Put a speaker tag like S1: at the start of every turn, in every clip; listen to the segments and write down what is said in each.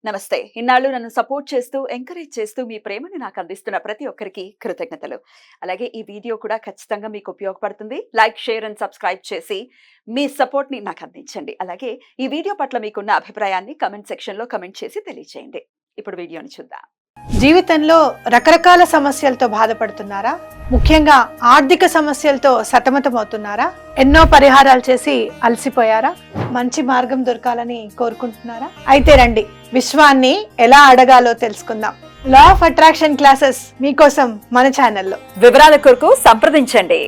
S1: నమస్తే. ఇన్నాళ్ళు నన్ను సపోర్ట్ చేస్తూ, ఎంకరేజ్ చేస్తూ మీ ప్రేమని నాకు అందిస్తున్న ప్రతి ఒక్కరికి కృతజ్ఞతలు. అలాగే ఈ వీడియో కూడా ఖచ్చితంగా మీకు ఉపయోగపడుతుంది. లైక్, షేర్ అండ్ సబ్స్క్రైబ్ చేసి మీ సపోర్ట్‌ని నాకు అందించండి. అలాగే ఈ వీడియో పట్ల మీకున్న అభిప్రాయాన్ని కామెంట్ సెక్షన్‌లో కామెంట్ చేసి తెలియజేయండి. ఇప్పుడు వీడియోని చూద్దాం.
S2: జీవితంలో రకరకాల సమస్యలతో బాధపడుతున్నారా? ముఖ్యంగా ఆర్థిక సమస్యలతో సతమతమవుతున్నారా? ఎన్నో పరిహారాలు చేసి అలసిపోయారా? మంచి మార్గం దొరకాలని కోరుకుంటున్నారా? అయితే రండి, విశ్వాన్ని ఎలా అడగాలో తెలుసుకుందాం. లా ఆఫ్ అట్రాక్షన్ క్లాసెస్ మీకోసం మన ఛానల్లో.
S1: వివరాల కొరకు సంప్రదించండి.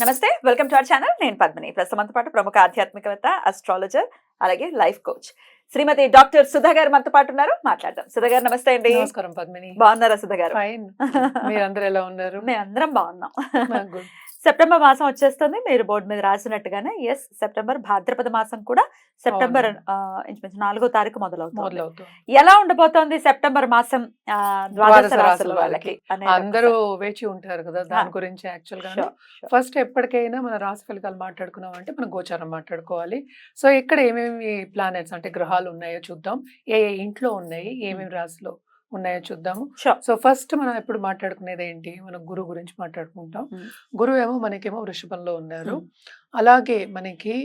S1: నమస్తే, వెల్కమ్ టు అవర్ ఛానల్. నేను పద్మిని. ప్రస్తుతంతో పాటు ప్రముఖ ఆధ్యాత్మికవేత్త, అస్ట్రాలజర్, అలాగే లైఫ్ కోచ్ శ్రీమతి డాక్టర్ సుధా గారు మనతో పాటు ఉన్నారు. మాట్లాడదాం. సుధా గారు నమస్తే అండి.
S3: నమస్కారం పద్మిని.
S1: బాగున్నారా సుధా గారు?
S3: ఫైన్. మీరందరూ ఎలా ఉన్నారు?
S1: మేము అందరం బాగున్నాం.
S3: గుడ్.
S1: సెప్టెంబర్ మాసం వచ్చేస్తుంది. మీరు బోర్డు మీద రాసినట్టుగానే ఎస్, సెప్టెంబర్ భాద్రపద మాసం కూడా సెప్టెంబర్ ఇంచుమించు 4వ తారీఖు మొదలవుతుంది. ఎలా ఉండబోతోంది సెప్టెంబర్ మాసం ద్వాదశ రాశుల వాళ్ళకి?
S3: అందరూ వేచి ఉంటారు కదా దాని గురించి. యాక్చువల్ గా ఫస్ట్ ఎప్పటికైనా మన రాశి ఫలితాలు మాట్లాడుకున్నాం అంటే మనం గోచారం మాట్లాడుకోవాలి. సో ఇక్కడ ఏమేమి ప్లానెట్స్ అంటే గ్రహాలు ఉన్నాయో చూద్దాం. ఏ ఇంట్లో ఉన్నాయి, ఏమేమి రాశిలో ఉన్నాయో చూద్దాము. సో ఫస్ట్ మనం ఎప్పుడు మాట్లాడుకునేది ఏంటి, మనం గురువు గురించి మాట్లాడుకుంటాం. గురువు ఏమో మనకేమో వృషభంలో ఉన్నారు. అలాగే మనకి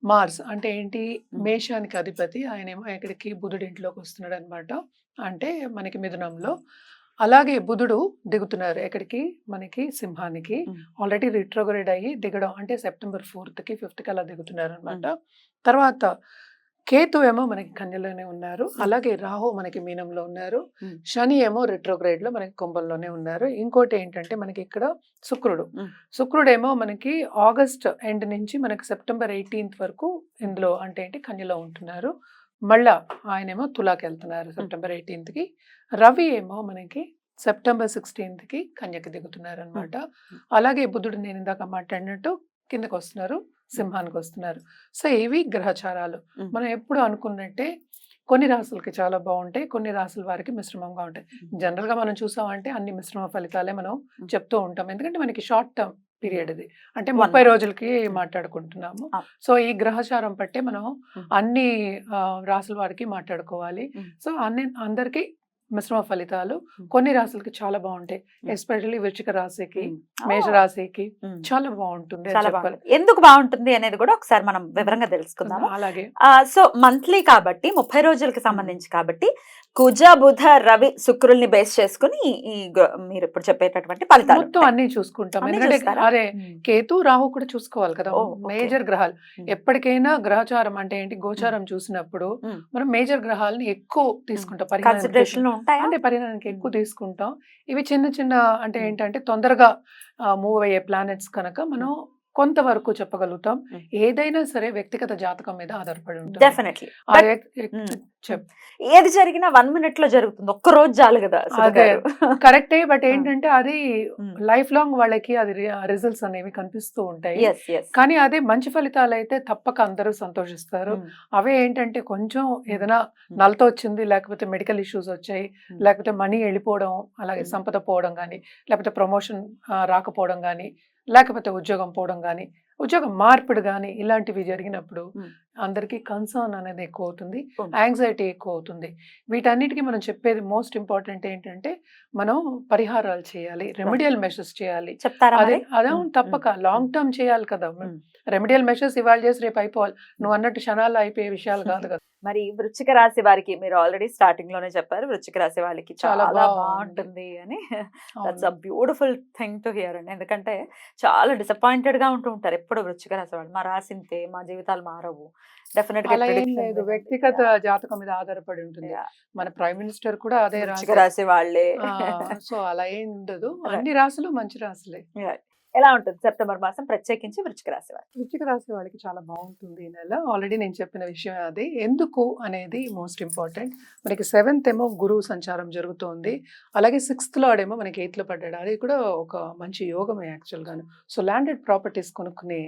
S3: మార్స్ అంటే ఏంటి, మేషానికి అధిపతి, ఆయనేమో ఇక్కడికి బుధుడి ఇంట్లోకి వస్తున్నాడు అనమాట. అంటే మనకి మిథునంలో. అలాగే బుధుడు దిగుతున్నారు ఎక్కడికి, మనకి సింహానికి. ఆల్రెడీ రిట్రోగ్రేడ్ అయ్యి దిగడం అంటే సెప్టెంబర్ 4th కి 5th కి అలా దిగుతున్నారు అనమాట. తర్వాత కేతు ఏమో మనకి కన్యలోనే ఉన్నారు. అలాగే రాహు మనకి మీనంలో ఉన్నారు. శని ఏమో రిట్రోగ్రేడ్ లో మనకి కుంభంలోనే ఉన్నారు. ఇంకోటి ఏంటంటే మనకి ఇక్కడ శుక్రుడేమో మనకి ఆగస్ట్ ఎండ్ నుంచి మనకి సెప్టెంబర్ 18th వరకు ఇందులో అంటే ఏంటి కన్యలో ఉంటున్నారు. మళ్ళా ఆయనేమో తులాకి వెళ్తున్నారు సెప్టెంబర్ 18th కి. రవి ఏమో మనకి సెప్టెంబర్ 16th కి కన్యకి దిగుతున్నారు అనమాట. అలాగే బుధుడు నేను ఇందాక మాట్లాడినట్టు కిందకు వస్తున్నారు, సింహానికి వస్తున్నారు. సో ఇవి గ్రహచారాలు. మనం ఎప్పుడు అనుకున్నట్టే కొన్ని రాసులకి చాలా బాగుంటాయి, కొన్ని రాసుల వారికి మిశ్రమంగా ఉంటాయి. జనరల్ గా మనం చూసామంటే అన్ని మిశ్రమ ఫలితాలే మనం చెప్తూ ఉంటాం. ఎందుకంటే మనకి షార్ట్ టర్మ్ పీరియడ్ ఇది, అంటే 30 రోజులకి మాట్లాడుకుంటున్నాము. సో ఈ గ్రహచారం పట్టే మనం అన్ని రాసుల వారికి మాట్లాడుకోవాలి. సో అందరికి మిశ్రమ ఫలితాలు. కొన్ని రాశులకి చాలా బాగుంటాయి, ఎస్పెషల్లీ వృశ్చిక రాశికి, మేష రాశికి చాలా బాగుంటుంది.
S1: ఎందుకు బాగుంటుంది అనేది కూడా ఒకసారి మనం వివరంగా తెలుసుకుందాం.
S3: అలాగే
S1: సో మంత్లీ కాబట్టి 30 రోజులకి సంబంధించి కాబట్టి కుజ, బుధ, రవి, శుక్రుల్ని బేస్ చేసుకుని మీరు ఇప్పుడు చెప్పేటటువంటి ఫలితాలు
S3: మొత్తం అన్ని చూసుకుంటాం. ఎందుకంటే అరే కేతు, రాహు కూడా చూసుకోవాలి కదా, మేజర్ గ్రహాలు. ఎప్పటికైనా గ్రహచారం అంటే ఏంటి, గోచారం చూసినప్పుడు మనం మేజర్ గ్రహాలని ఎక్కువ తీసుకుంటాం, అంటే పరిగణనకి ఎక్కువ తీసుకుంటాం. ఇవి చిన్న చిన్న అంటే ఏంటంటే తొందరగా మూవ్ అయ్యే ప్లానెట్స్ కనుక మనం కొంతవరకు చెప్పగలుగుతాం. ఏదైనా సరే వ్యక్తిగత జాతకం మీద ఆధారపడి ఉంటుంది.
S1: డెఫినెట్లీ ఏది జరిగినా 1 minute లో జరుగుతుంది, ఒక్క రోజు చాలు కదా.
S3: అదే కరెక్టే. బట్ ఏంటంటే అది లైఫ్ లాంగ్ వాళ్ళకి అది రిజల్ట్స్ అనేవి కనిపిస్తూ ఉంటాయి. కానీ అదే మంచి ఫలితాలు అయితే తప్పక అందరూ సంతోషిస్తారు. అవే ఏంటంటే కొంచెం ఏదైనా నలతో వచ్చింది, లేకపోతే మెడికల్ ఇష్యూస్ వచ్చాయి, లేకపోతే మనీ వెళ్ళిపోవడం, అలాగే సంపద పోవడం కానీ, లేకపోతే ప్రమోషన్ రాకపోవడం కానీ, లేకపోతే ఉద్యోగం పోవడం కానీ, ఉద్యోగం మార్పిడి కానీ, ఇలాంటివి జరిగినప్పుడు అందరికీ కన్సర్న్ అనేది ఎక్కువ అవుతుంది, యాంగ్జైటీ ఎక్కువ అవుతుంది. వీటన్నిటికీ మనం చెప్పేది మోస్ట్ ఇంపార్టెంట్ ఏంటంటే మనం పరిహారాలు చేయాలి, రెమెడియల్ మెషర్స్ చేయాలి. అదే తప్పక లాంగ్ టర్మ్ చేయాలి కదా. రెమెడియల్ మెషర్స్ ఇవాళ చేసి రేపు అయిపోవాలి, నువ్వు అన్నట్టు క్షణాల్లో అయిపోయే విషయాలు కాదు కదా.
S1: మరి వృశ్చిక రాశి వారికి మీరు ఆల్రెడీ స్టార్టింగ్ లోనే చెప్పారు, వృశ్చిక రాశి వాళ్ళకి చాలా బాగుంటుంది అని. That's a beautiful thing to hear అండి. ఎందుకంటే చాలా డిసప్పాయింటెడ్ గా ఉంటూ ఉంటారు ఎప్పుడు వృశ్చిక రాశి వాళ్ళు. మా రాసింతే, మా జీవితాలు మారవు. డెఫినెట్ గా
S3: లేదు, వ్యక్తిగత జాతకం మీద ఆధారపడి ఉంటుంది. మన ప్రైమ్ మినిస్టర్ కూడా అదే
S1: రాశి వాళ్ళే.
S3: సో అలా ఏం ఉండదు, అన్ని రాశులు మంచి రాశులే.
S1: ఎలా ఉంటుంది సెప్టెంబర్ మాసం ప్రత్యేకించి వృశ్చిక రాశి వారికి?
S3: వృశ్చిక రాశి వాళ్ళకి చాలా బాగుంటుంది ఈ నెల. ఆల్రెడీ నేను చెప్పిన విషయం అది. ఎందుకు అనేది మోస్ట్ ఇంపార్టెంట్. మనకి 7th ఏమో గురువు సంచారం జరుగుతోంది. అలాగే 6th లార్డ్ ఏమో మనకి 8th లో పడ్డాడు. అది కూడా ఒక మంచి యోగమే యాక్చువల్ గాను. సో ల్యాండెడ్ ప్రాపర్టీస్ కొనుక్కునే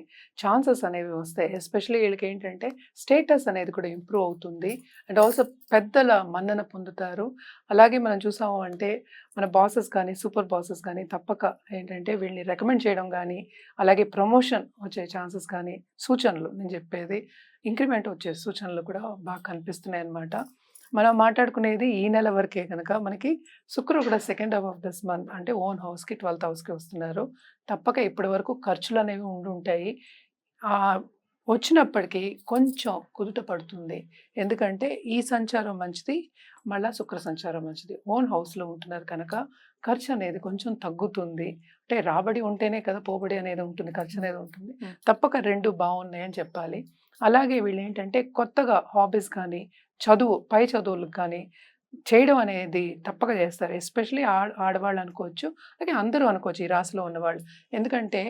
S3: ఛాన్సెస్ అనేవి వస్తాయి. ఎస్పెషల్లీ వీళ్ళకి ఏంటంటే స్టేటస్ అనేది కూడా ఇంప్రూవ్ అవుతుంది. అండ్ ఆల్సో పెద్దల మన్నన పొందుతారు. అలాగే మనం చూసాము అంటే మన బాసెస్ కానీ, సూపర్ బాసెస్ కానీ తప్పక ఏంటంటే వీళ్ళని రికమెండ్ చేయడం కానీ, అలాగే ప్రమోషన్ వచ్చే ఛాన్సెస్ కానీ, సూచనలు నేను చెప్పేది ఇంక్రిమెంట్ వచ్చే సూచనలు కూడా బాగా కనిపిస్తున్నాయి అన్నమాట. మనం మాట్లాడుకునేది ఈ నెల వరకే కనుక మనకి శుక్రుడు కూడా second half of this month అంటే ఓన్ హౌస్కి 12th హౌస్కి వస్తున్నారు. తప్పక ఇప్పటి వరకు ఖర్చులు అనేవి ఉండుంటాయి. ఆ వచ్చినప్పటికీ కొంచెం కుదుట పడుతుంది. ఎందుకంటే ఈ సంచారం మంచిది, మళ్ళా శుక్ర సంచారం మంచిది. ఓన్ హౌస్లో ఉంటున్నారు కనుక ఖర్చు అనేది కొంచెం తగ్గుతుంది. అంటే రాబడి ఉంటేనే కదా పోబడి అనేది ఉంటుంది, ఖర్చు అనేది ఉంటుంది. తప్పక రెండు బాగున్నాయని చెప్పాలి. అలాగే వీళ్ళు ఏంటంటే కొత్తగా హాబీస్ కానీ చదువు పై చదువులకు కానీ చేయడం అనేది తప్పక చేస్తారు. ఎస్పెషలీ ఆడవాళ్ళు అనుకోవచ్చు, అలాగే అందరూ అనుకోవచ్చు ఈ రాశిలో ఉన్నవాళ్ళు. ఎందుకంటే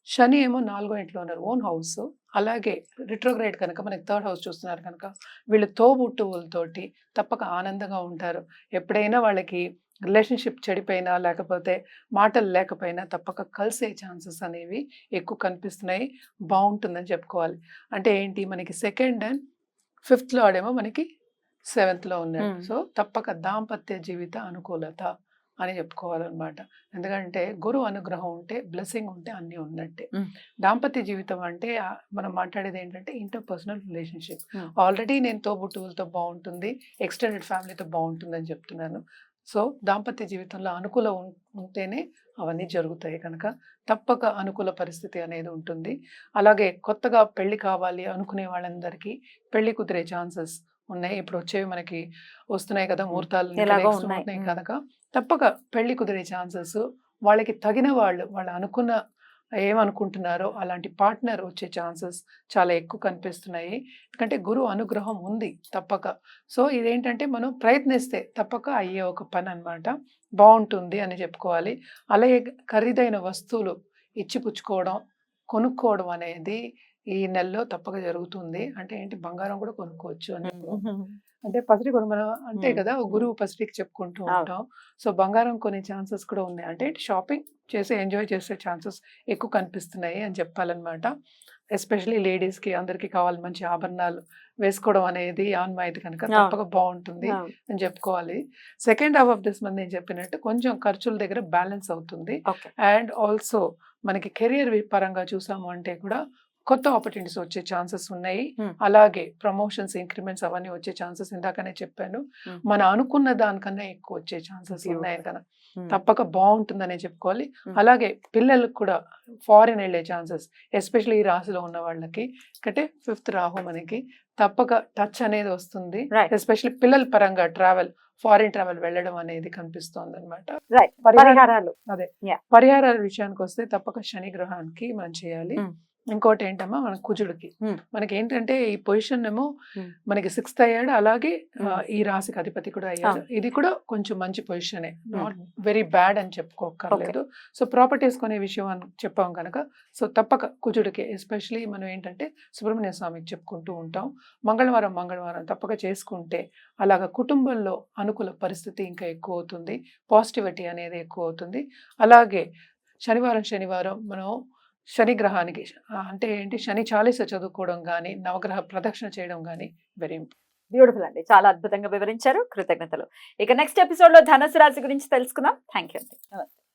S3: శని ఏమో 4వ ఇంట్లో ఉన్నారు, ఓన్ హౌస్. అలాగే రిట్రోగ్రేడ్ కనుక మనకి 3rd హౌస్ చూస్తున్నారు కనుక వీళ్ళు తోబుట్టువులతోటి తప్పక ఆనందంగా ఉంటారు. ఎప్పుడైనా వాళ్ళకి రిలేషన్షిప్ చెడిపోయినా లేకపోతే మాటలు లేకపోయినా తప్పక కలిసే ఛాన్సెస్ అనేవి ఎక్కువ కనిపిస్తున్నాయి. బాగుంటుందని చెప్పుకోవాలి. అంటే ఏంటి, మనకి 2nd and 5th లార్డేమో మనకి 7th లో ఉన్నాడు. సో తప్పక దాంపత్య జీవిత అనుకూలత అని చెప్పుకోవాలన్నమాట. ఎందుకంటే గురువు అనుగ్రహం ఉంటే, బ్లెస్సింగ్ ఉంటే అన్నీ ఉన్నట్టే. దాంపత్య జీవితం అంటే మనం మాట్లాడేది ఏంటంటే ఇంటర్పర్సనల్ రిలేషన్షిప్. ఆల్రెడీ నేను తోబుట్టువులతో బాగుంటుంది, ఎక్స్టెండెడ్ ఫ్యామిలీతో బాగుంటుంది అని చెప్తున్నాను. సో దాంపత్య జీవితంలో అనుకూలం ఉంటేనే అవన్నీ జరుగుతాయి కనుక తప్పక అనుకూల పరిస్థితి అనేది ఉంటుంది. అలాగే కొత్తగా పెళ్లి కావాలి అనుకునే వాళ్ళందరికీ పెళ్లి కుదిరే ఛాన్సెస్ ఉన్నాయి. ఇప్పుడు వచ్చేవి మనకి వస్తున్నాయి కదా ముహూర్తాలు ఉన్నాయి కనుక తప్పక పెళ్లి కుదిరే ఛాన్సెస్, వాళ్ళకి తగిన వాళ్ళు అనుకున్న ఏమనుకుంటున్నారో అలాంటి పార్ట్నర్ వచ్చే ఛాన్సెస్ చాలా ఎక్కువ కనిపిస్తున్నాయి. ఎందుకంటే గురువు అనుగ్రహం ఉంది తప్పక. సో ఇదేంటంటే మనం ప్రయత్నిస్తే తప్పక అయ్యే ఒక పని అన్నమాట. బాగుంటుంది అని చెప్పుకోవాలి. అలాగే ఖరీదైన వస్తువులు ఇచ్చిపుచ్చుకోవడం, కొనుక్కోవడం అనేది ఈ నెలలో తప్పక జరుగుతుంది. అంటే ఏంటి, బంగారం కూడా కొనుక్కోవచ్చు అని అంటే పసిడి కొను మనం అంతే కదా, గురువు పసిడికి చెప్పుకుంటూ ఉంటాం. సో బంగారం కొనే ఛాన్సెస్ కూడా ఉన్నాయి. అంటే షాపింగ్ చేసి ఎంజాయ్ చేసే ఛాన్సెస్ ఎక్కువ కనిపిస్తున్నాయి అని చెప్పాలన్నమాట. ఎస్పెషలీ లేడీస్కి అందరికీ కావాలి మంచి ఆభరణాలు వేసుకోవడం అనేది ఆన్వాయితీ కనుక తప్పక బాగుంటుంది అని చెప్పుకోవాలి. 2nd half of this month నేను చెప్పినట్టు కొంచెం ఖర్చుల దగ్గర బ్యాలెన్స్ అవుతుంది. అండ్ ఆల్సో మనకి కెరియర్ పరంగా చూసాము అంటే కూడా కొత్త ఆపర్చునిటీస్ వచ్చే ఛాన్సెస్ ఉన్నాయి. అలాగే ప్రమోషన్స్, ఇంక్రిమెంట్స్ అవన్నీ వచ్చే ఛాన్సెస్ ఇందాకనే చెప్పాను. మన అనుకున్న దానికన్నా ఎక్కువ వచ్చే ఛాన్సెస్ ఉన్నాయి కదా, తప్పక బాగుంటుందనే చెప్పుకోవాలి. అలాగే పిల్లలకు కూడా ఫారిన్ వెళ్ళే ఛాన్సెస్, ఎస్పెషల్లీ ఈ రాశిలో ఉన్న వాళ్ళకి. అంటే 5th రాహు మనకి తప్పక టచ్ అనేది వస్తుంది. ఎస్పెషల్లీ పిల్లల పరంగా ఫారిన్ ట్రావెల్ వెళ్ళడం అనేది కనిపిస్తోంది అనమాట. పరిహారాల విషయానికి వస్తే తప్పక శని గ్రహానికి మనం చేయాలి. ఇంకోటి ఏంటమ్మా, మన కుజుడికి మనకి ఏంటంటే ఈ పొజిషన్ ఏమో మనకి 6th అయ్యాడు, అలాగే ఈ రాశికి అధిపతి కూడా అయ్యాడు. ఇది కూడా కొంచెం మంచి పొజిషనే, నాట్ వెరీ బ్యాడ్ అని చెప్పుకోకర్లేదు. సో ప్రాపర్టీస్ కొనే విషయం అని చెప్పాం కనుక సో తప్పక కుజుడికి ఎస్పెషలీ మనం ఏంటంటే సుబ్రహ్మణ్య స్వామికి చెప్పుకుంటూ ఉంటాం. మంగళవారం తప్పక చేసుకుంటే అలాగ కుటుంబంలో అనుకూల పరిస్థితి ఇంకా ఎక్కువ అవుతుంది, పాజిటివిటీ అనేది ఎక్కువ అవుతుంది. అలాగే శనివారం మనం శని గ్రహానికి అంటే ఏంటి, శని చాలీస చదువుకోవడం కానీ, నవగ్రహ ప్రదక్షిణ చేయడం కానీ వెరీ
S1: బ్యూటిఫుల్ అండి. చాలా అద్భుతంగా వివరించారు, కృతజ్ఞతలు. ఇక నెక్స్ట్ ఎపిసోడ్ లో ధనుసు రాశి గురించి తెలుసుకుందాం. థ్యాంక్ యూ అండి.